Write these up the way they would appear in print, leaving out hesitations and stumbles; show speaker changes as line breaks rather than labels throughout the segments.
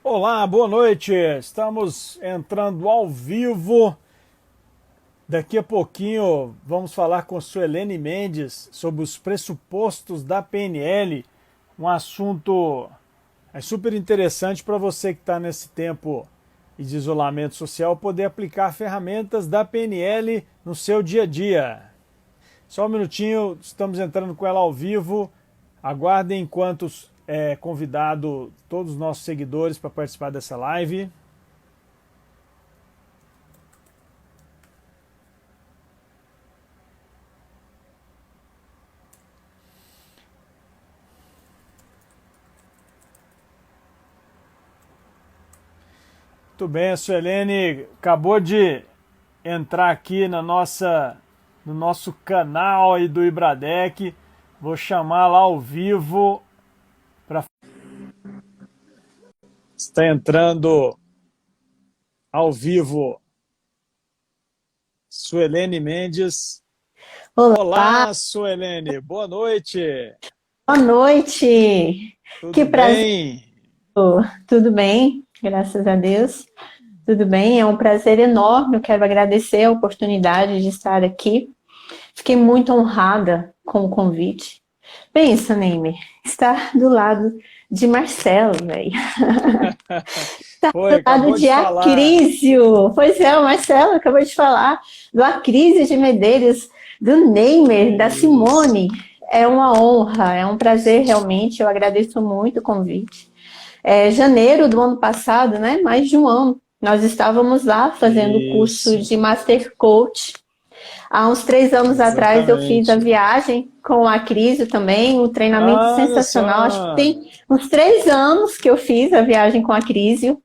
Olá, boa noite. Estamos entrando ao vivo. Daqui a pouquinho vamos falar com Suelene Mendes sobre os pressupostos da PNL, um assunto super interessante para você que está nesse tempo de isolamento social poder aplicar ferramentas da PNL no seu dia a dia. Só um minutinho, estamos entrando com ela ao vivo. Aguardem enquanto convidado todos os nossos seguidores para participar dessa live. Muito bem, a Suelene acabou de entrar aqui no nosso canal aí do Ibradec. Vou chamar lá ao vivo para... Está entrando ao vivo Suelene Mendes.
Olá,
Olá, Suelene, boa noite.
boa noite. Que
Tudo
prazer.
bem?
Tudo bem? Graças a Deus. Tudo bem? É um prazer enorme. Eu quero agradecer a oportunidade de estar aqui. Fiquei muito honrada com o convite. Pensa, Neymar, estar do lado de Marcelo, velho.
Foi,
Do lado
acabou
de
de falar.
Acrísio. Pois é, o Marcelo acabou de falar do Acrísio de Medeiros, do Neymar, da
Isso.
Simone. É uma honra, é um prazer realmente. Eu agradeço muito o convite. Janeiro do ano passado, né? Mais de um ano. Nós estávamos lá fazendo o curso
Isso,
de Master Coach. Há uns 3 anos atrás eu fiz a
exatamente.
viagem com a Crise também, um treinamento
Olha
sensacional. Acho que
só,
tem uns 3 anos que eu fiz a viagem com a Crise,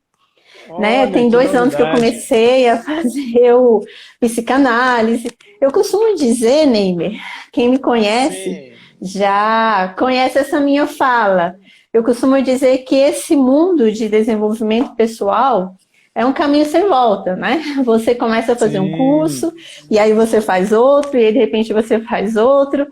né?
olha
Tem
que
2 anos que eu
novidade.
comecei a fazer o psicanálise. Eu costumo dizer, Neymer, quem me conhece
Sim,
já conhece essa minha fala. Eu costumo dizer que esse mundo de desenvolvimento pessoal é um caminho sem volta, né? Você começa a fazer um
sim,
curso, e aí você faz outro, e aí de repente você faz outro,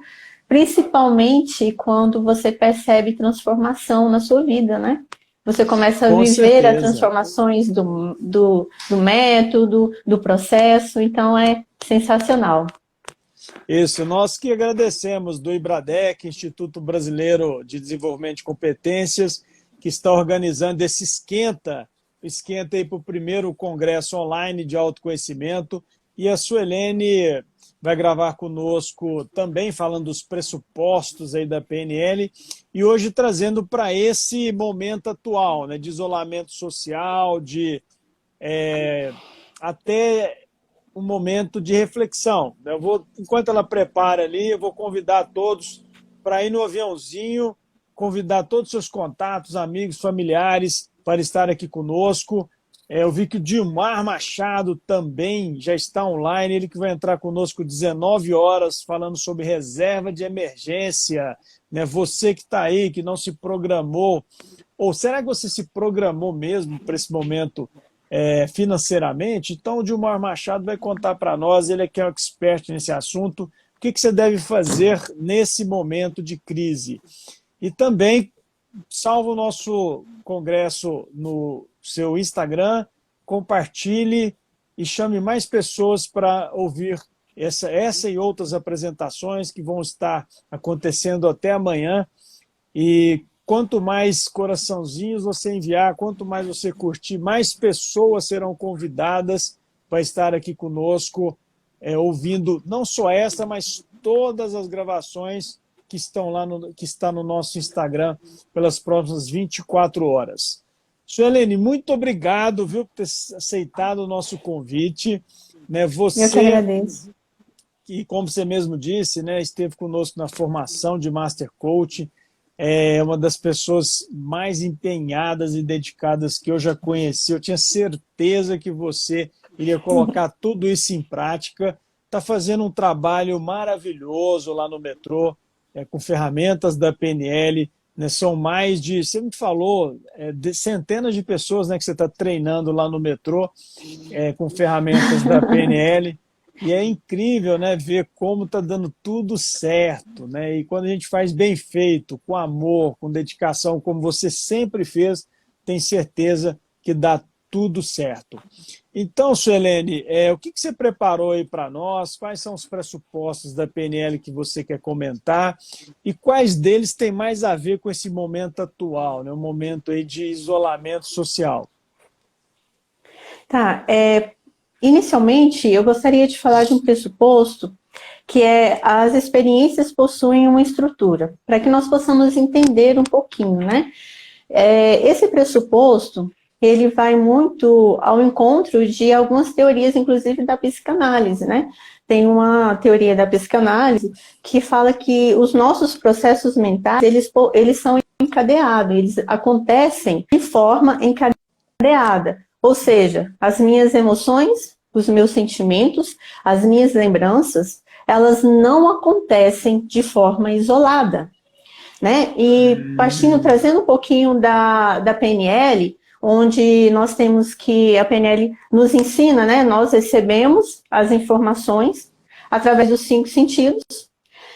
principalmente quando você percebe transformação na sua vida, né? Você começa a
com
viver as
certeza.
transformações do método, do processo, então é sensacional.
Isso, nós que agradecemos do IBRADEC, Instituto Brasileiro de Desenvolvimento de Competências, que está organizando esse esquenta aí para o primeiro congresso online de autoconhecimento. E a Suelene vai gravar conosco também falando dos pressupostos aí da PNL e hoje trazendo para esse momento atual, né, de isolamento social, de até um momento de reflexão. Enquanto ela prepara ali, eu vou convidar todos para ir no aviãozinho, convidar todos os seus contatos, amigos, familiares para estar aqui conosco. Eu vi que o Dilmar Machado também já está online, ele que vai entrar conosco 19 horas, falando sobre reserva de emergência. Né? Você que está aí, que não se programou, ou será que você se programou mesmo para esse momento financeiramente? Então, o Dilmar Machado vai contar para nós, ele é que é um expert nesse assunto, o que você deve fazer nesse momento de crise. E também, salva o nosso congresso no seu Instagram, compartilhe e chame mais pessoas para ouvir essa e outras apresentações que vão estar acontecendo até amanhã. E quanto mais coraçãozinhos você enviar, quanto mais você curtir, mais pessoas serão convidadas para estar aqui conosco, ouvindo não só essa, mas todas as gravações que estão lá que está no nosso Instagram pelas próximas 24 horas. Suelene, muito obrigado, viu, por ter aceitado o nosso convite. Né,
Eu que
você,
agradeço.
que, como você mesmo disse, né, esteve conosco na formação de Master Coach, é uma das pessoas mais empenhadas e dedicadas que eu já conheci. Eu tinha certeza que você iria colocar tudo isso em prática. Está fazendo um trabalho maravilhoso lá no metrô, com ferramentas da PNL. Né? São mais de, você me falou, de centenas de pessoas, né, que você está treinando lá no metrô, com ferramentas da PNL. E é incrível, né, ver como está dando tudo certo, né? E quando a gente faz bem feito, com amor, com dedicação, como você sempre fez, tem certeza que dá tudo certo. Então, Suelene, o que você preparou aí para nós? Quais são os pressupostos da PNL que você quer comentar? E quais deles têm mais a ver com esse momento atual, né? Um momento aí de isolamento social?
Tá, inicialmente eu gostaria de falar de um pressuposto que as experiências possuem uma estrutura, para que nós possamos entender um pouquinho, né? Esse pressuposto, ele vai muito ao encontro de algumas teorias, inclusive da psicanálise, né? Tem uma teoria da psicanálise que fala que os nossos processos mentais, eles são encadeados, eles acontecem de forma encadeada. Ou seja, as minhas emoções, os meus sentimentos, as minhas lembranças, elas não acontecem de forma isolada, né? E trazendo um pouquinho da PNL, onde nós temos que a PNL nos ensina, né? Nós recebemos as informações através dos 5 sentidos.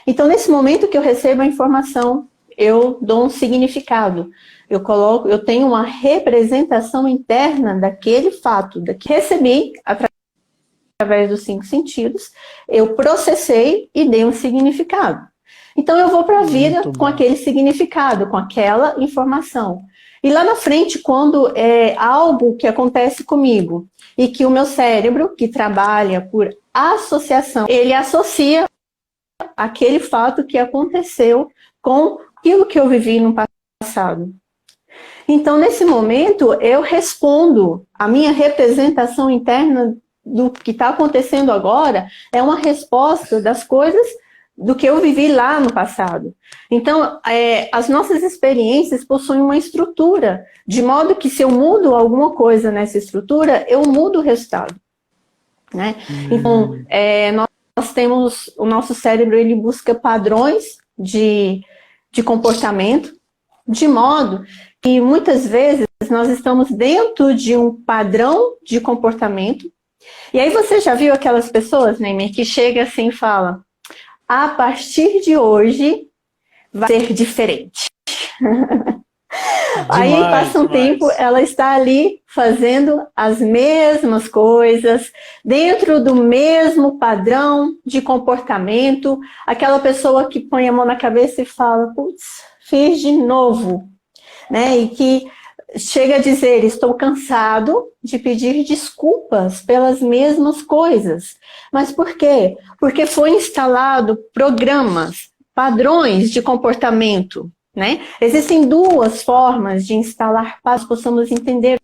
Então, nesse momento que eu recebo a informação, eu dou um significado. Eu tenho uma representação interna daquele fato, que recebi através dos 5 sentidos, eu processei e dei um significado. Então eu vou para a vida com aquele significado, com aquela informação. E lá na frente, quando é algo que acontece comigo e que o meu cérebro, que trabalha por associação, ele associa aquele fato que aconteceu com aquilo que eu vivi no passado. Então, nesse momento, eu respondo, a minha representação interna do que está acontecendo agora é uma resposta das coisas do que eu vivi lá no passado. Então, as nossas experiências possuem uma estrutura, de modo que se eu mudo alguma coisa nessa estrutura, eu mudo o resultado, né? Então, nós temos, o nosso cérebro, ele busca padrões de comportamento, de modo que muitas vezes nós estamos dentro de um padrão de comportamento. E aí você já viu aquelas pessoas, Neymar, que chega assim e fala: a partir de hoje vai ser diferente. Aí passa um tempo, ela está ali fazendo as mesmas coisas, dentro do mesmo padrão de comportamento, aquela pessoa que põe a mão na cabeça e fala: putz, fiz de novo, né? E que chega a dizer: estou cansado de pedir desculpas pelas mesmas coisas. Mas por quê? Porque foi instalado programas, padrões de comportamento, né? Existem 2 formas de instalar padrões, possamos entender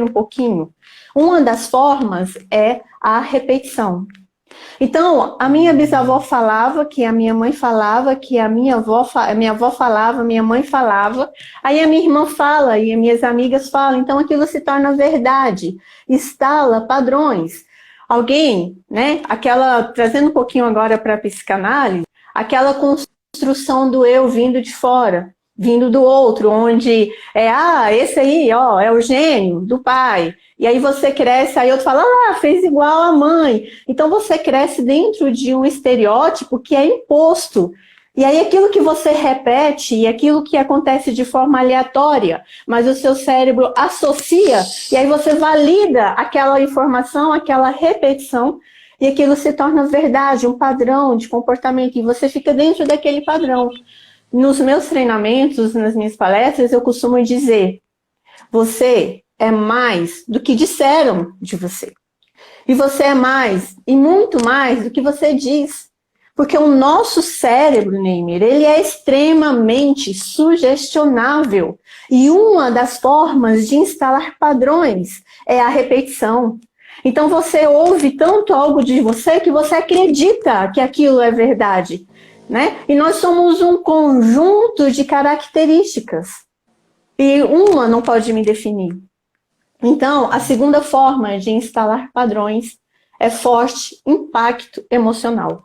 um pouquinho. Uma das formas é a repetição. Então, a minha bisavó falava, que a minha mãe falava, que a minha avó falava, minha mãe falava, aí a minha irmã fala e as minhas amigas falam, então aquilo se torna verdade, instala padrões. Alguém, né, trazendo um pouquinho agora para a psicanálise, aquela construção do eu vindo de fora, vindo do outro, onde esse aí, ó, é o gênio do pai. E aí você cresce, aí outro fala: fez igual a mãe. Então você cresce dentro de um estereótipo que é imposto. E aí aquilo que você repete e aquilo que acontece de forma aleatória, mas o seu cérebro associa, e aí você valida aquela informação, aquela repetição, e aquilo se torna verdade, um padrão de comportamento, e você fica dentro daquele padrão. Nos meus treinamentos, nas minhas palestras, eu costumo dizer: você é mais do que disseram de você. E você é mais, e muito mais, do que você diz. Porque o nosso cérebro, Neymar, ele é extremamente sugestionável. E uma das formas de instalar padrões é a repetição. Então você ouve tanto algo de você que você acredita que aquilo é verdade, né? E nós somos um conjunto de características. E uma não pode me definir. Então, a segunda forma de instalar padrões é forte impacto emocional.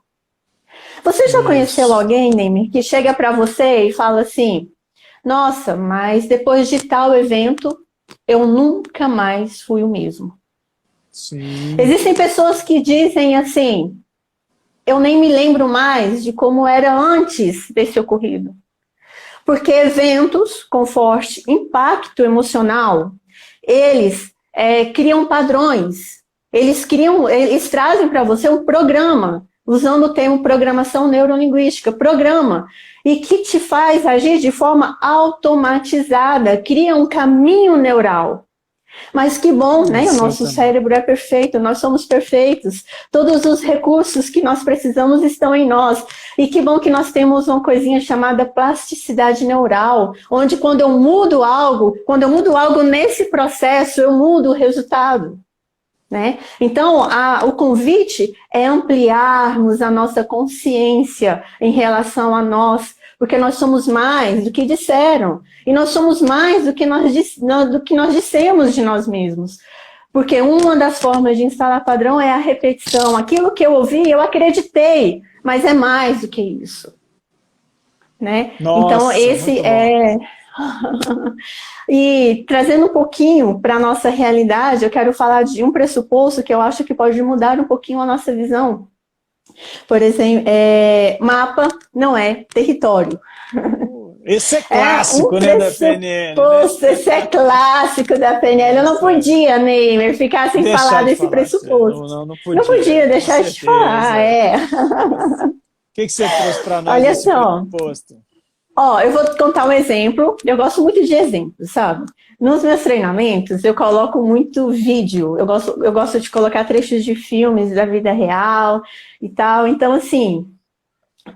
Você já conheceu alguém, Neymar, que chega para você e fala assim: nossa, mas depois de tal evento, eu nunca mais fui o mesmo.
Sim.
Existem pessoas que dizem assim: eu nem me lembro mais de como era antes desse ocorrido. Porque eventos com forte impacto emocional, eles criam padrões, eles trazem para você um programa, usando o termo programação neurolinguística, programa, e que te faz agir de forma automatizada, cria um caminho neural. Mas que bom, né? O nosso cérebro é perfeito, nós somos perfeitos. Todos os recursos que nós precisamos estão em nós. E que bom que nós temos uma coisinha chamada plasticidade neural, onde quando eu mudo algo nesse processo, eu mudo o resultado. Né? Então, o convite é ampliarmos a nossa consciência em relação a nós, porque nós somos mais do que disseram, e nós somos mais do que nós dissemos de nós mesmos. Porque uma das formas de instalar padrão é a repetição. Aquilo que eu ouvi, eu acreditei, mas é mais do que isso. Né?
Nossa,
então, esse é... E trazendo um pouquinho para a nossa realidade, eu quero falar de um pressuposto que eu acho que pode mudar um pouquinho a nossa visão. Por exemplo, mapa não é território.
Esse é clássico, né, da PNL.
Né? Esse é clássico da PNL. Eu não podia, Neymer, ficar sem falar desse pressuposto. Não podia deixar de falar,
O que você trouxe para nós
nesse
pressuposto?
Eu vou contar um exemplo. Eu gosto muito de exemplos, sabe? Nos meus treinamentos, eu coloco muito vídeo. Eu gosto de colocar trechos de filmes da vida real e tal. Então, assim,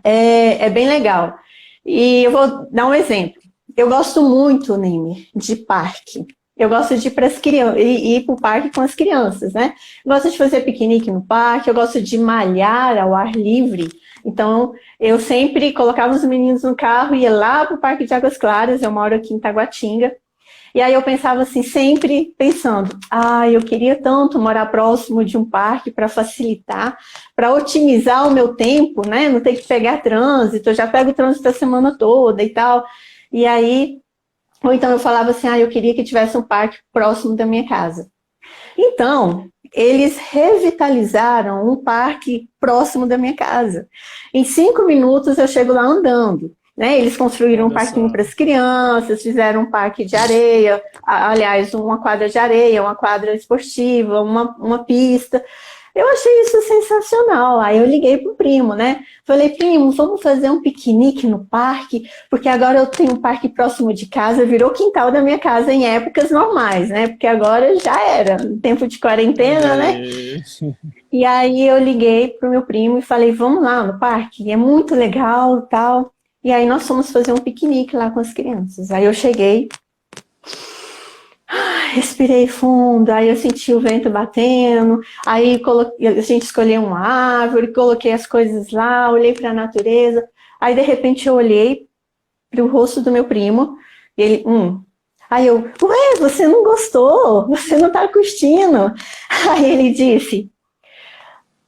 é bem legal. E eu vou dar um exemplo. Eu gosto muito, Neymer, de parque. Eu gosto de ir para o parque com as crianças, né? Eu gosto de fazer piquenique no parque, eu gosto de malhar ao ar livre. Então, eu sempre colocava os meninos no carro e ia lá para o Parque de Águas Claras, eu moro aqui em Taguatinga. E aí eu pensava assim, sempre pensando, eu queria tanto morar próximo de um parque para facilitar, para otimizar o meu tempo, né? Não ter que pegar trânsito, eu já pego trânsito a semana toda e tal. E aí, ou então eu falava assim, eu queria que tivesse um parque próximo da minha casa. Então, eles revitalizaram um parque próximo da minha casa. Em 5 minutos eu chego lá andando. Né? Eles construíram um parquinho para as crianças, fizeram um parque de areia, aliás, uma quadra de areia, uma quadra esportiva, uma pista. Eu achei isso sensacional. Aí eu liguei pro primo, né? Falei, primo, vamos fazer um piquenique no parque, porque agora eu tenho um parque próximo de casa, virou quintal da minha casa em épocas normais, né? Porque agora já era, tempo de quarentena, né? E aí eu liguei pro meu primo e falei, vamos lá no parque, é muito legal e tal. E aí nós fomos fazer um piquenique lá com as crianças. Aí eu cheguei, respirei fundo, aí eu senti o vento batendo, aí a gente escolheu uma árvore, coloquei as coisas lá, olhei para a natureza, aí de repente eu olhei para o rosto do meu primo, e ele, Aí eu, você não gostou, você não tá curtindo. Aí ele disse,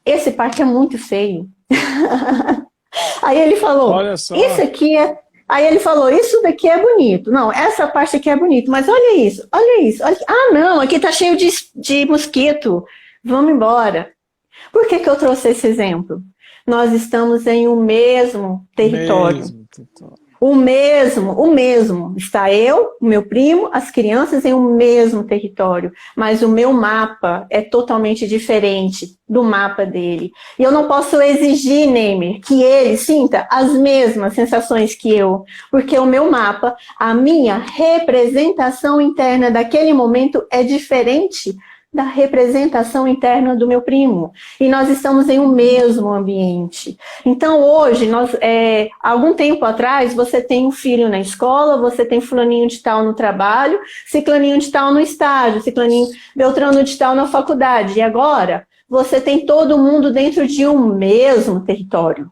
esse parque é muito feio. Aí ele falou,
olha só.
Isso aqui é... Aí ele falou, isso daqui é bonito. Não, essa parte aqui é bonito, mas olha isso, olha isso. Olha... não, aqui tá cheio de mosquito. Vamos embora. Por que eu trouxe esse exemplo? Nós estamos em um mesmo território. O mesmo. Está eu, o meu primo, as crianças em um mesmo território. Mas o meu mapa é totalmente diferente do mapa dele. E eu não posso exigir, Neymer, que ele sinta as mesmas sensações que eu. Porque o meu mapa, a minha representação interna daquele momento é diferente da representação interna do meu primo. E nós estamos em um mesmo ambiente. Então, hoje, algum tempo atrás, você tem um filho na escola, você tem fulaninho de tal no trabalho, ciclaninho de tal no estágio, beltrano de tal na faculdade. E agora, você tem todo mundo dentro de um mesmo território.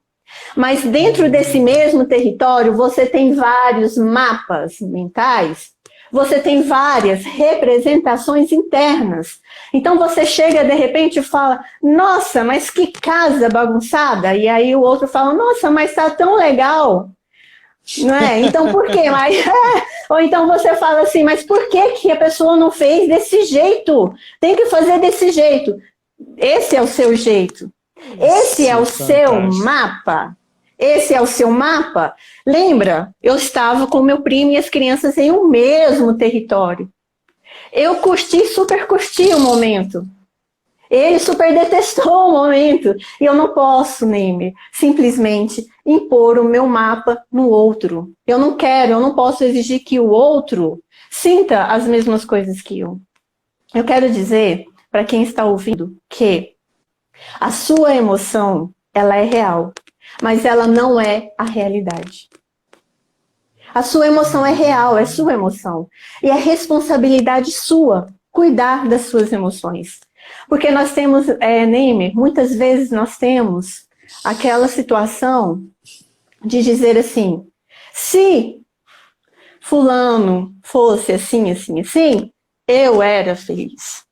Mas dentro desse mesmo território, você tem vários mapas mentais, você tem várias representações internas. Então você chega de repente e fala, nossa, mas que casa bagunçada. E aí o outro fala, nossa, mas tá tão legal. Não é? Então por quê? Ou então você fala assim, mas por que a pessoa não fez desse jeito? Tem que fazer desse jeito. Esse é o seu jeito. Esse é o seu mapa. Esse é o seu mapa? Lembra? Eu estava com meu primo e as crianças em um mesmo território. Eu super curti o momento. Ele super detestou o momento. E eu não posso, Neymar, simplesmente impor o meu mapa no outro. Eu não posso exigir que o outro sinta as mesmas coisas que eu. Eu quero dizer, para quem está ouvindo, que a sua emoção, ela é real, mas ela não é a realidade. A sua emoção é real, é sua emoção. E é responsabilidade sua cuidar das suas emoções. Porque nós temos, Neymar, muitas vezes nós temos aquela situação de dizer assim, se fulano fosse assim, assim, assim, eu era feliz.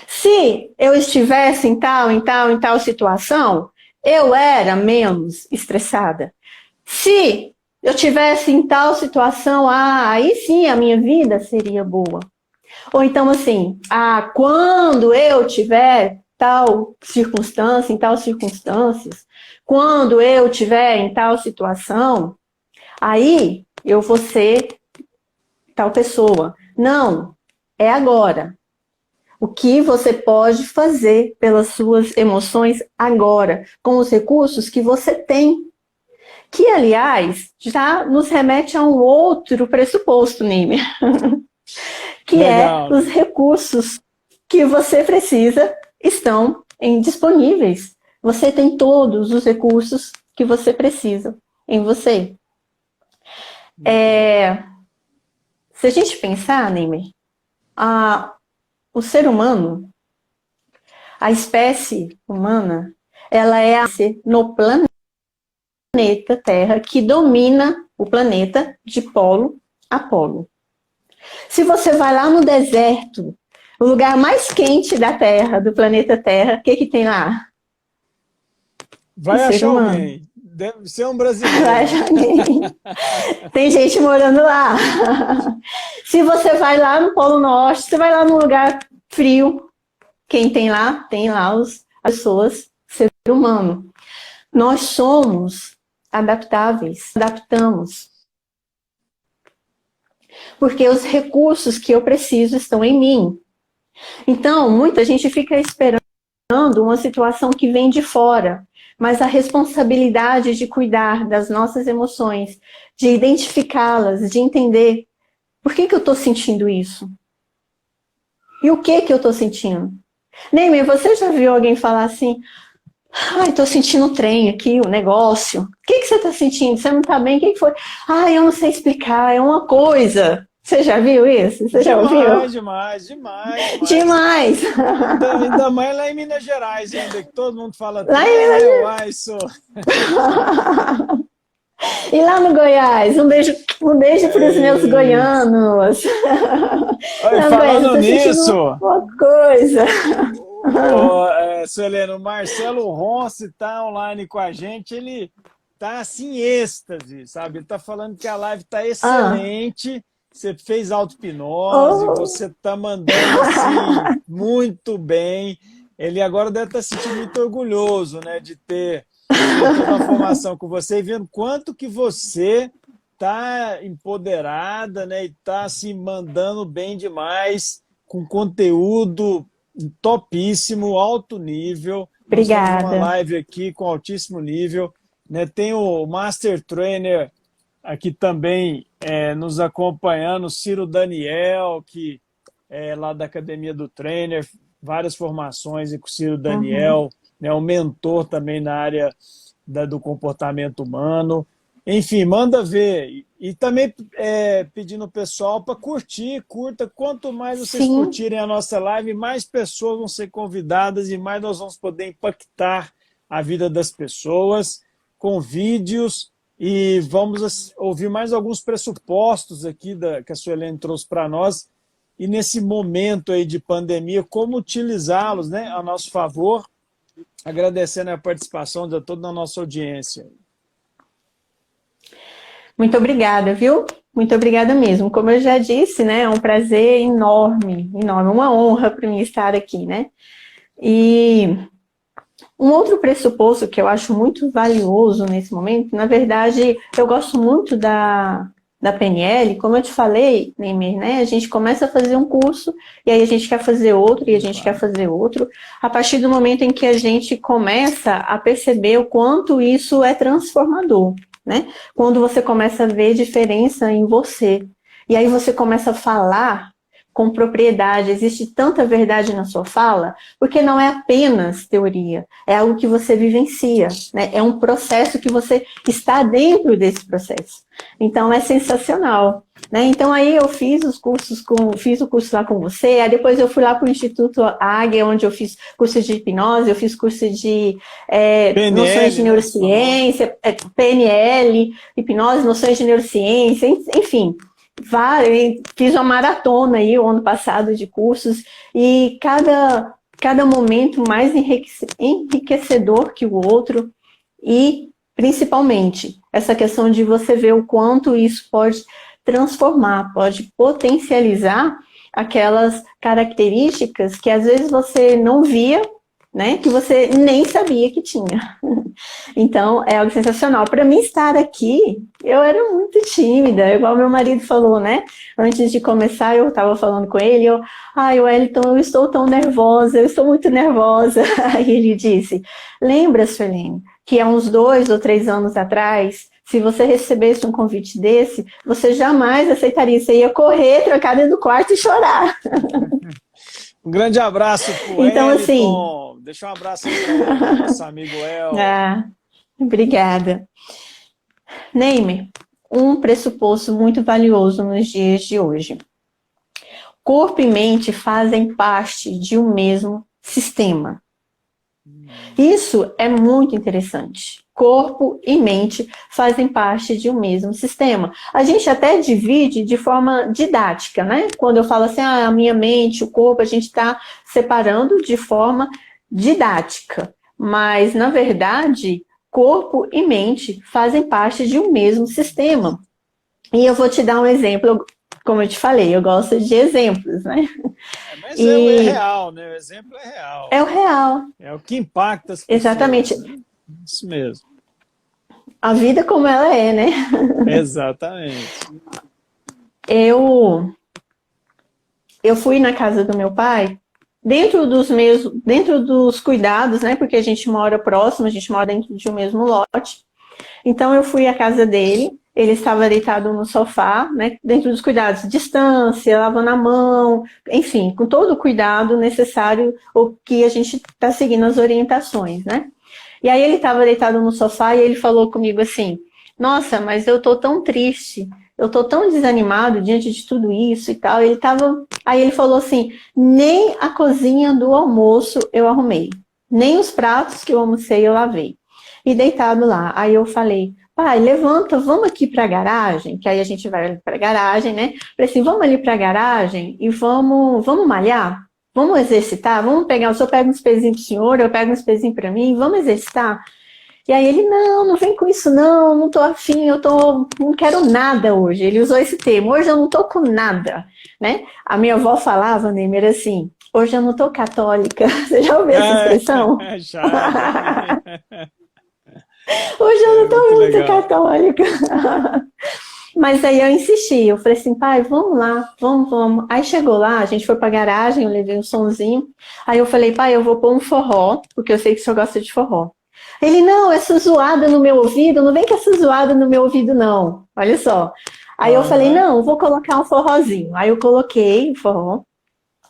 Se eu estivesse em tal situação, eu era menos estressada. Se eu tivesse em tal situação, aí sim a minha vida seria boa. Ou então assim, quando eu tiver tal circunstância, em tal circunstâncias, quando eu tiver em tal situação, aí eu vou ser tal pessoa. Não, é agora. O que você pode fazer pelas suas emoções agora, com os recursos que você tem. Que, aliás, já nos remete a um outro pressuposto, Neymar, que
Legal.
os recursos que você precisa estão disponíveis. Você tem todos os recursos que você precisa em você. Se a gente pensar, Neymar, o ser humano, a espécie humana, ela é no planeta Terra que domina o planeta de polo a polo. Se você vai lá no deserto, o lugar mais quente da Terra, do planeta Terra, o que tem lá?
Vai achar alguém. Deve ser um brasileiro.
Vai achar alguém. Tem gente morando lá. Se você vai lá no Polo Norte, você vai lá num lugar frio, quem tem lá? Tem lá as pessoas, ser humano. Nós somos adaptáveis, adaptamos. Porque os recursos que eu preciso estão em mim. Então, muita gente fica esperando uma situação que vem de fora, mas a responsabilidade de cuidar das nossas emoções, de identificá-las, de entender por que eu estou sentindo isso? E o que eu estou sentindo? Neymar, você já viu alguém falar assim, estou sentindo o trem aqui, o negócio. O que você está sentindo? Você não está bem? O que foi? Eu não sei explicar, é uma coisa. Você já viu isso? Você já ouviu?
Demais.
Demais!
Ainda mais lá em Minas Gerais, ainda, que todo mundo fala
lá em Minas Gerais. E lá no Goiás, um beijo para os meus goianos.
Falando nisso,
uma coisa.
Suelene, o Marcelo Ronce está online com a gente, ele está assim, êxtase, sabe? Ele está falando que a live está excelente, você fez auto-hipnose, você está mandando assim, muito bem. Ele agora deve estar se sentindo muito orgulhoso, né, de ter toda a formação com você e vendo quanto que você está empoderada, né, e está assim, mandando bem demais, com conteúdo topíssimo, alto nível.
Obrigada.
Nós temos uma live aqui com altíssimo nível, né? Tem o Master Trainer aqui também nos acompanhando, Ciro Daniel, que é lá da Academia do Trainer, várias formações com o Ciro Daniel, né? Um mentor também na área do comportamento humano. Enfim, manda ver. E também pedindo o pessoal para curta. Quanto mais vocês curtirem a nossa live, mais pessoas vão ser convidadas e mais nós vamos poder impactar a vida das pessoas com vídeos. E vamos ouvir mais alguns pressupostos aqui que a Suelene trouxe para nós. E nesse momento aí de pandemia, como utilizá-los, né, a nosso favor, agradecendo a participação de toda a nossa audiência.
Muito obrigada, viu? Muito obrigada mesmo. Como eu já disse, né, é um prazer enorme, uma honra para mim estar aqui, né? E Um outro pressuposto que eu acho muito valioso nesse momento, na verdade, eu gosto muito da PNL, como eu te falei, Neymar, né? A gente começa a fazer um curso, e aí a gente quer fazer outro, e a gente quer fazer outro, a partir do momento em que a gente começa a perceber o quanto isso é transformador, né? Quando você começa a ver diferença em você, e aí você começa a falar com propriedade, existe tanta verdade na sua fala, porque não é apenas teoria, é algo que você vivencia, né? É um processo que você está dentro desse processo. Então é sensacional, né? Então aí eu fiz fiz o curso lá com você, aí depois eu fui lá para o Instituto Águia, onde eu fiz curso de hipnose, eu fiz curso de
PNL,
noções de
né?
neurociência, PNL, hipnose, noções de neurociência, enfim. Fiz uma maratona aí o ano passado de cursos e cada momento mais enriquecedor que o outro e principalmente essa questão de você ver o quanto isso pode transformar, pode potencializar aquelas características que às vezes você não via, né, que você nem sabia que tinha. Então, é algo sensacional. Para mim estar aqui, eu era muito tímida, igual meu marido falou, né? Antes de começar, eu estava falando com ele, Wellington, eu estou tão nervosa, eu estou muito nervosa. Aí ele disse, lembra, Suelene, que há uns 2 ou 3 anos atrás, se você recebesse um convite desse, você jamais aceitaria, você ia correr, trancar dentro do quarto e chorar.
Um grande abraço pro
então,
Wellington.
Assim,
deixa um abraço aí para o nosso amigo El.
Obrigada. Neymar, um pressuposto muito valioso nos dias de hoje. Corpo e mente fazem parte de um mesmo sistema. Isso é muito interessante. Corpo e mente fazem parte de um mesmo sistema. A gente até divide de forma didática, né? Quando eu falo assim, a minha mente, o corpo, a gente está separando de forma didática. Mas, na verdade, corpo e mente fazem parte de um mesmo sistema. E eu vou te dar um exemplo, como eu te falei, eu gosto de exemplos, né?
Mas é real, né? O exemplo é real.
É o real.
É o que impacta as pessoas.
Exatamente.
Né? Isso mesmo.
A vida como ela é, né?
Exatamente.
Eu fui na casa do meu pai, dentro dos cuidados, né? Porque a gente mora próximo, a gente mora dentro de um mesmo lote. Então eu fui à casa dele, ele estava deitado no sofá, né? Dentro dos cuidados, distância, lavando a mão, enfim, com todo o cuidado necessário, o que a gente está seguindo as orientações, né? E aí ele estava deitado no sofá e ele falou comigo assim, nossa, mas eu tô tão triste, eu tô tão desanimado diante de tudo isso e tal. Aí ele falou assim, nem a cozinha do almoço eu arrumei, nem os pratos que eu almocei eu lavei. E deitado lá, aí eu falei, pai, levanta, vamos aqui para a garagem, que aí a gente vai para a garagem, né? Falei assim, vamos ali para a garagem e vamos malhar? Vamos exercitar? Vamos pegar, o senhor pega uns pezinhos pro senhor, eu pego uns pezinhos para mim, vamos exercitar? E aí ele, não vem com isso não tô afim, não quero nada hoje. Ele usou esse termo, hoje eu não tô com nada, né? A minha avó falava, Neymar, assim, hoje eu não tô católica. Você já ouviu essa expressão?
Já.
Hoje eu não tô muito católica. Mas aí eu insisti, eu falei assim, pai, vamos lá, vamos. Aí chegou lá, a gente foi pra garagem, eu levei um sonzinho. Aí eu falei, pai, eu vou pôr um forró, porque eu sei que o senhor gosta de forró. Ele, não, essa zoada no meu ouvido, não vem com essa zoada no meu ouvido, não. Olha só. Aí eu falei, não, vou colocar um forrozinho. Aí eu coloquei o forró.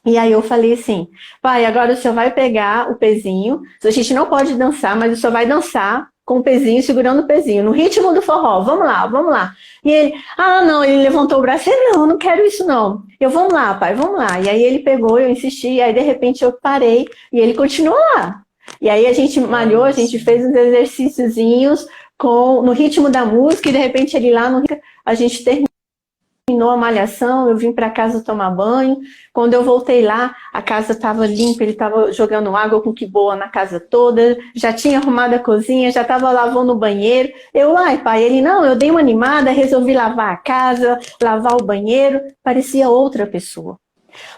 E aí eu falei assim, pai, agora o senhor vai pegar o pezinho, a gente não pode dançar, mas o senhor vai dançar com o pezinho, segurando o pezinho, no ritmo do forró, vamos lá. E ele, não, ele levantou o braço, não quero isso não. Eu, vamos lá, pai, vamos lá. E aí ele pegou, eu insisti, e aí de repente eu parei, e ele continuou lá. E aí a gente malhou, a gente fez uns exercíciozinhos no ritmo da música, e de repente ele lá, a gente terminou a malhação, eu vim para casa tomar banho. Quando eu voltei lá, a casa estava limpa, ele estava jogando água com que boa na casa toda, já tinha arrumado a cozinha, já estava lavando o banheiro. Eu, pai, ele, não, eu dei uma animada, resolvi lavar a casa, lavar o banheiro, parecia outra pessoa.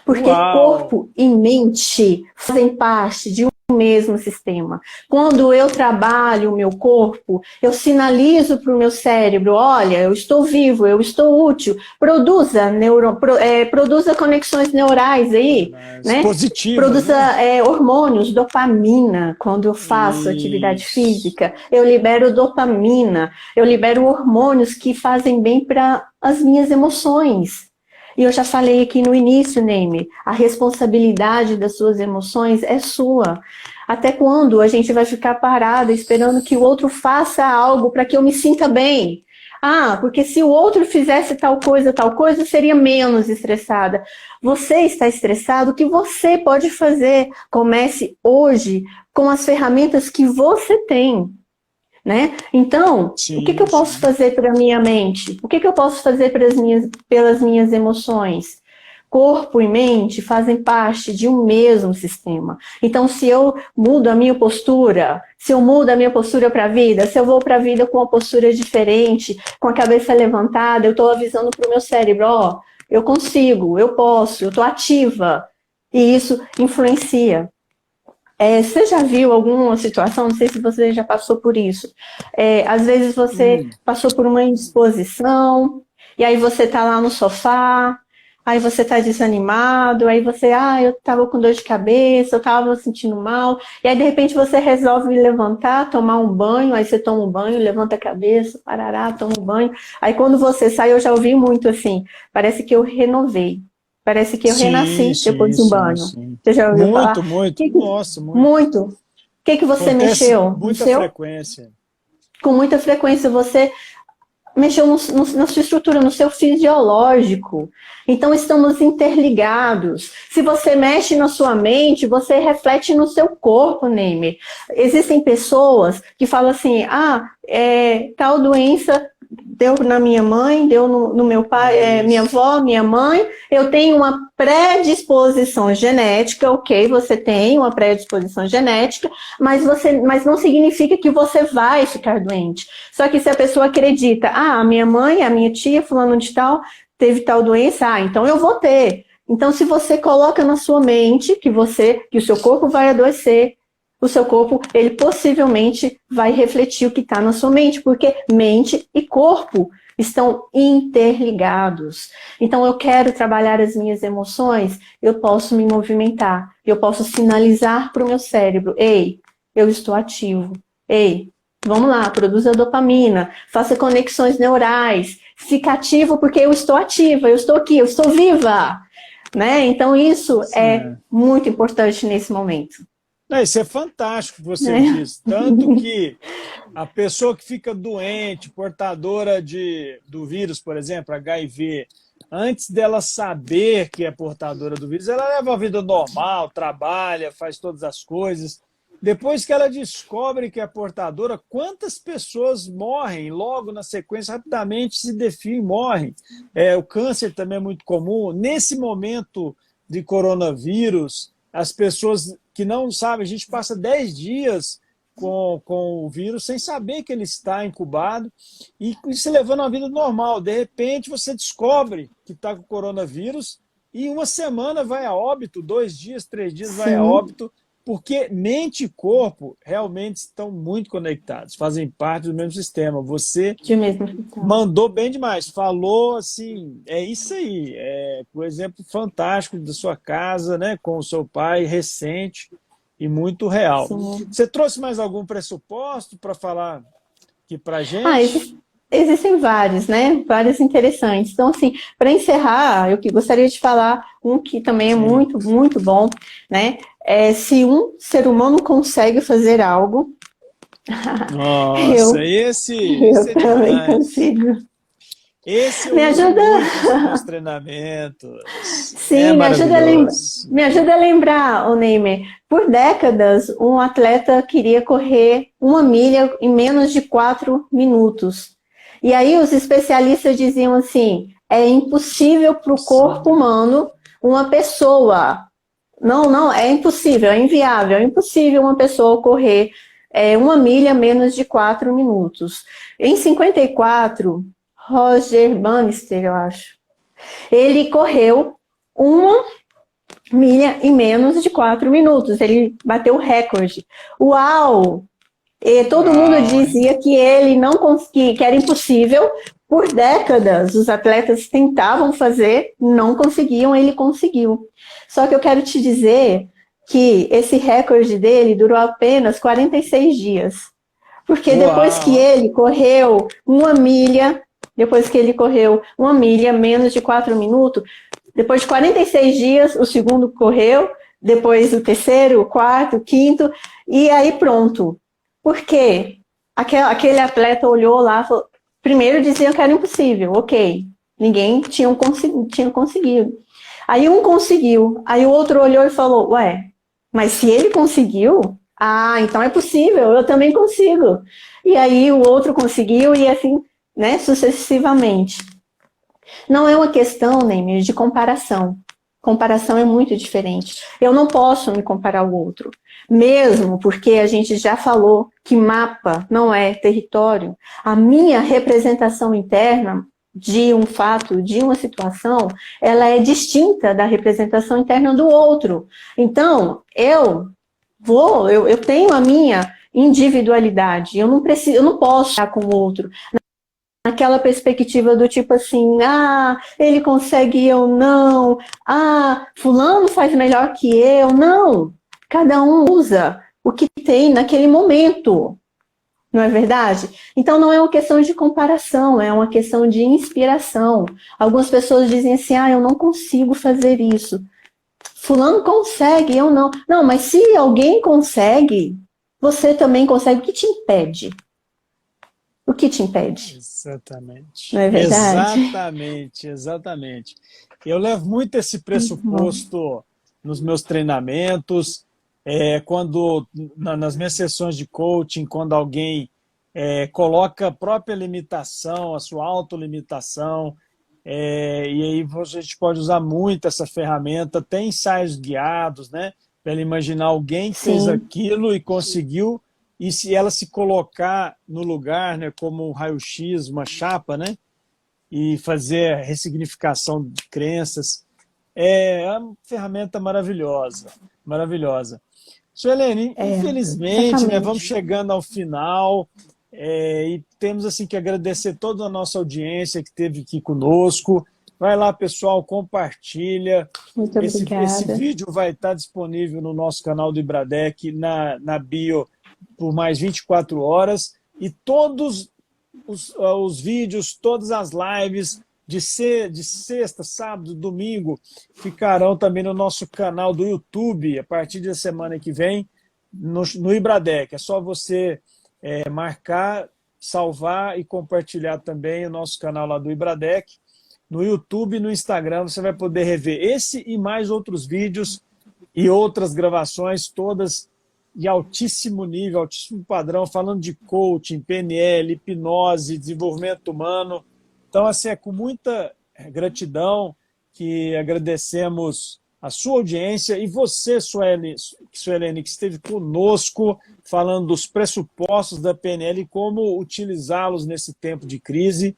Porque corpo e mente fazem parte de um mesmo sistema. Quando eu trabalho o meu corpo, eu sinalizo para o meu cérebro, olha, eu estou vivo, eu estou útil, produza conexões neurais aí, né?
Positivas,
Produza
né?
hormônios, dopamina, quando eu faço atividade
Isso.
física, eu libero dopamina, eu libero hormônios que fazem bem para as minhas emoções. E eu já falei aqui no início, Neime, a responsabilidade das suas emoções é sua. Até quando a gente vai ficar parada esperando que o outro faça algo para que eu me sinta bem? Ah, porque se o outro fizesse tal coisa, seria menos estressada. Você está estressado, o que você pode fazer? Comece hoje com as ferramentas que você tem. Né? Então, o que
Sim,
eu posso
sim.
fazer para a minha mente? O que eu posso fazer pelas minhas emoções? Corpo e mente fazem parte de um mesmo sistema. Então, se eu mudo a minha postura, se eu mudo a minha postura para a vida, se eu vou para a vida com uma postura diferente, com a cabeça levantada, eu estou avisando para o meu cérebro, ó, eu consigo, eu posso, eu estou ativa. E isso influencia. Você já viu alguma situação, não sei se você já passou por isso, às vezes você passou por uma indisposição, e aí você está lá no sofá, aí você está desanimado, aí você, eu estava com dor de cabeça, eu estava sentindo mal, e aí de repente você resolve levantar, tomar um banho, aí você toma um banho, levanta a cabeça, parará, toma um banho, aí quando você sai, eu já ouvi muito assim, parece que eu renovei. Parece que eu
Sim,
renasci depois
sim,
de um
sim,
banho.
sim.
Você já ouviu
Muito,
falar?
muito. Nossa, muito.
Muito. O que você
Acontece com
mexeu? No
muita
seu?
frequência.
Com muita frequência você mexeu na sua estrutura, no seu fisiológico. Então estamos interligados. Se você mexe na sua mente, você reflete no seu corpo, Neymar. Existem pessoas que falam assim, tal doença deu na minha mãe, deu no meu pai, minha avó, minha mãe, eu tenho uma predisposição genética, ok, você tem uma predisposição genética, mas não significa que você vai ficar doente. Só que se a pessoa acredita, a minha mãe, a minha tia, fulano de tal, teve tal doença, então eu vou ter. Então, se você coloca na sua mente que o seu corpo vai adoecer, o seu corpo, ele possivelmente vai refletir o que está na sua mente, porque mente e corpo estão interligados. Então, eu quero trabalhar as minhas emoções, eu posso me movimentar, eu posso sinalizar para o meu cérebro, ei, eu estou ativo, ei, vamos lá, produza dopamina, faça conexões neurais, fica ativo porque eu estou ativa, eu estou aqui, eu estou viva, né? Então, isso é muito importante nesse momento.
Isso é fantástico que você
Né?
diz. Tanto que a pessoa que fica doente, portadora do vírus, por exemplo, HIV, antes dela saber que é portadora do vírus, ela leva a vida normal, trabalha, faz todas as coisas. Depois que ela descobre que é portadora, quantas pessoas morrem logo na sequência, rapidamente se definem, morrem. O câncer também é muito comum. Nesse momento de coronavírus, as pessoas que não sabem, a gente passa 10 dias com o vírus sem saber que ele está incubado e se levando a vida normal. De repente, você descobre que está com coronavírus e uma semana vai a óbito, 2 dias, 3 dias vai a óbito, porque mente e corpo realmente estão muito conectados, fazem parte do mesmo sistema. Você mandou bem demais, falou assim, é isso aí, um exemplo fantástico da sua casa, né, com o seu pai, recente e muito real.
Sim.
Você trouxe mais algum pressuposto para falar aqui para a gente?
Existem vários, né? Vários interessantes. Então, assim, para encerrar, eu gostaria de falar um que também é muito, muito bom, né? Se um ser humano consegue fazer algo,
nossa, esse
eu também
demais.
consigo.
Esse eu
Me
uso
ajuda.
muito nos meus treinamentos.
Sim,
Maravilhoso.
me ajuda a lembrar, Neymar. Por décadas, um atleta queria correr 1 milha em menos de 4 minutos. E aí os especialistas diziam assim, é impossível para o corpo humano uma pessoa. Não, é impossível, é inviável, é impossível uma pessoa correr 1 milha menos de 4 minutos. Em 54, Roger Bannister, eu acho, ele correu 1 milha em menos de 4 minutos. Ele bateu o recorde. Uau! E todo mundo dizia que ele não conseguia, que era impossível. Por décadas, os atletas tentavam fazer, não conseguiam, ele conseguiu. Só que eu quero te dizer que esse recorde dele durou apenas 46 dias. Porque depois que ele correu uma milha, menos de 4 minutos, depois de 46 dias, o segundo correu, depois o terceiro, o quarto, o quinto, e aí pronto. Por quê? Aquele atleta olhou lá e falou, primeiro diziam que era impossível, ok. Ninguém tinha conseguido. Aí um conseguiu, aí o outro olhou e falou, ué, mas se ele conseguiu, então é possível, eu também consigo. E aí o outro conseguiu e assim, né, sucessivamente. Não é uma questão, Neymar, de comparação. Comparação é muito diferente. Eu não posso me comparar ao outro. Mesmo porque a gente já falou que mapa não é território. A minha representação interna de um fato, de uma situação, ela é distinta da representação interna do outro. Então, eu tenho a minha individualidade. Eu não posso estar com o outro naquela perspectiva do tipo assim, ele consegue, eu não, fulano faz melhor que eu, não. Cada um usa o que tem naquele momento, não é verdade? Então não é uma questão de comparação, é uma questão de inspiração. Algumas pessoas dizem assim, eu não consigo fazer isso. Fulano consegue, eu não. Não, mas se alguém consegue, você também consegue. O que te impede? O que te impede?
Exatamente.
Não é verdade?
Exatamente. Eu levo muito esse pressuposto nos meus treinamentos, nas minhas sessões de coaching, quando alguém coloca a própria limitação, a sua autolimitação, e aí a gente pode usar muito essa ferramenta, tem ensaios guiados, né? Para ela imaginar alguém que fez aquilo e conseguiu. E se ela se colocar no lugar, né, como um raio-x, uma chapa, né, e fazer a ressignificação de crenças, é uma ferramenta maravilhosa, maravilhosa. Suelene, infelizmente, né, vamos chegando ao final e temos assim que agradecer toda a nossa audiência que esteve aqui conosco. Vai lá, pessoal, compartilha.
Muito obrigada.
Esse vídeo vai estar disponível no nosso canal do Ibradec, na bio, por mais 24 horas, e todos os vídeos, todas as lives de sexta, sábado, domingo, ficarão também no nosso canal do YouTube, a partir da semana que vem, no Ibradec. É só você marcar, salvar e compartilhar também o nosso canal lá do Ibradec. No YouTube e no Instagram você vai poder rever esse e mais outros vídeos e outras gravações, todas de altíssimo nível, altíssimo padrão, falando de coaching, PNL, hipnose, desenvolvimento humano. Então, assim, é com muita gratidão que agradecemos a sua audiência e você, Suelene, que esteve conosco falando dos pressupostos da PNL e como utilizá-los nesse tempo de crise.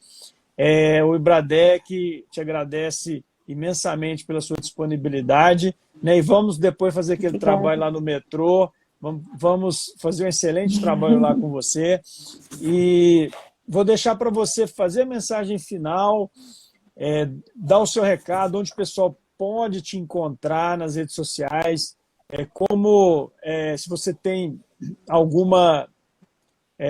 O Ibradec te agradece imensamente pela sua disponibilidade, né? E vamos depois fazer aquele trabalho lá no metrô. Vamos fazer um excelente trabalho lá com você. E vou deixar para você fazer a mensagem final, dar o seu recado, onde o pessoal pode te encontrar nas redes sociais, se você tem alguma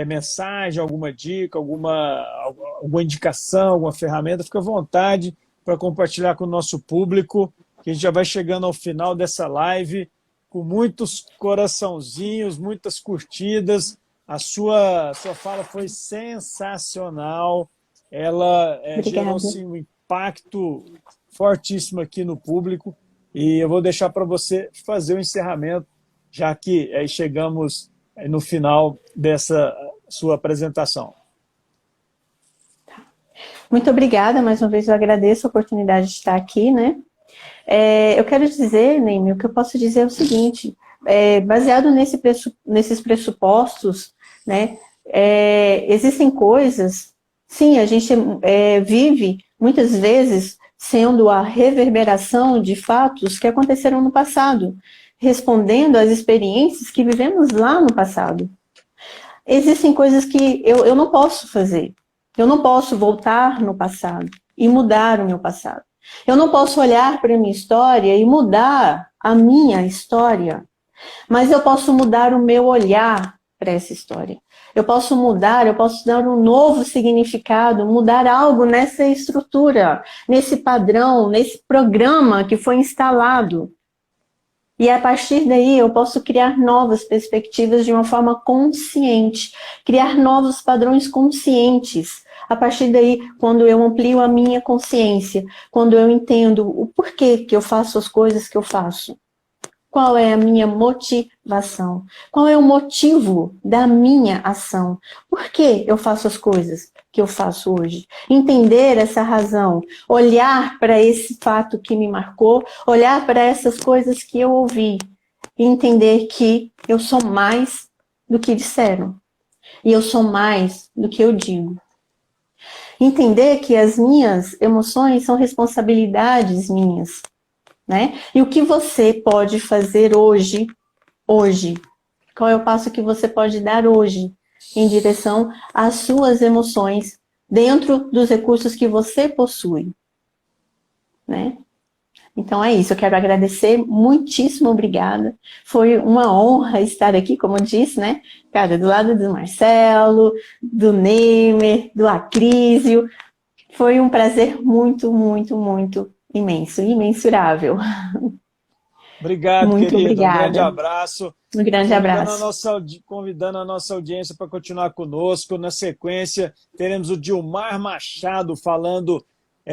mensagem, alguma dica, alguma indicação, alguma ferramenta, fica à vontade para compartilhar com o nosso público, que a gente já vai chegando ao final dessa live, com muitos coraçãozinhos, muitas curtidas. A sua fala foi sensacional. Ela gerou assim, um impacto fortíssimo aqui no público. E eu vou deixar para você fazer o encerramento, já que aí chegamos no final dessa sua apresentação.
Muito obrigada, mais uma vez eu agradeço a oportunidade de estar aqui, né? Eu quero dizer, Neymar, o que eu posso dizer é o seguinte, baseado nesses pressupostos, né, existem coisas, sim, a gente vive muitas vezes sendo a reverberação de fatos que aconteceram no passado, respondendo às experiências que vivemos lá no passado. Existem coisas que eu não posso fazer. Eu não posso voltar no passado e mudar o meu passado. Eu não posso olhar para a minha história e mudar a minha história, mas eu posso mudar o meu olhar para essa história. Eu posso mudar, eu posso dar um novo significado, mudar algo nessa estrutura, nesse padrão, nesse programa que foi instalado. E a partir daí eu posso criar novas perspectivas de uma forma consciente, criar novos padrões conscientes. A partir daí, quando eu amplio a minha consciência, quando eu entendo o porquê que eu faço as coisas que eu faço, qual é a minha motivação, qual é o motivo da minha ação, por que eu faço as coisas que eu faço hoje. Entender essa razão, olhar para esse fato que me marcou, olhar para essas coisas que eu ouvi, e entender que eu sou mais do que disseram, e eu sou mais do que eu digo. Entender que as minhas emoções são responsabilidades minhas, né? E o que você pode fazer hoje? Qual é o passo que você pode dar hoje em direção às suas emoções dentro dos recursos que você possui, né? Então é isso, eu quero agradecer, muitíssimo obrigada. Foi uma honra estar aqui, como eu disse, né? Cara, do lado do Marcelo, do Neymer, do Acrísio. Foi um prazer muito, muito, muito imenso, imensurável.
Obrigado,
Muito
querida. Um grande
obrigada.
abraço.
Um grande abraço.
Convidando a nossa audiência para continuar conosco. Na sequência, teremos o Dilmar Machado falando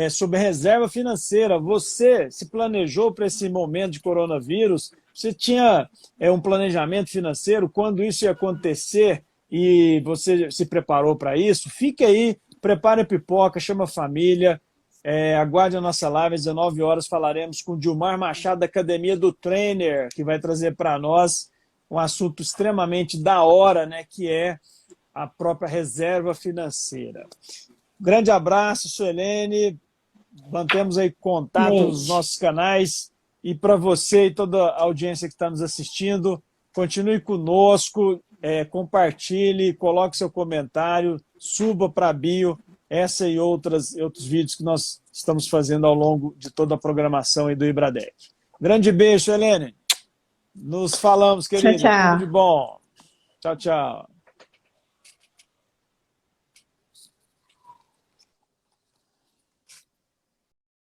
sobre reserva financeira. Você se planejou para esse momento de coronavírus? Você tinha um planejamento financeiro? Quando isso ia acontecer e você se preparou para isso? Fique aí, prepare a pipoca, chama a família. Aguarde a nossa live, às 19 horas falaremos com o Dilmar Machado da Academia do Trainer, que vai trazer para nós um assunto extremamente da hora, né, que é a própria reserva financeira. Grande abraço, Suelene. Mantemos aí contato nos nossos canais. E para você e toda a audiência que está nos assistindo, continue conosco, compartilhe, coloque seu comentário, suba para a bio essa e outros vídeos que nós estamos fazendo ao longo de toda a programação aí do Ibradec. Grande beijo, Helene. Nos falamos, querida.
Tchau, tchau.
Tudo de bom. Tchau, tchau.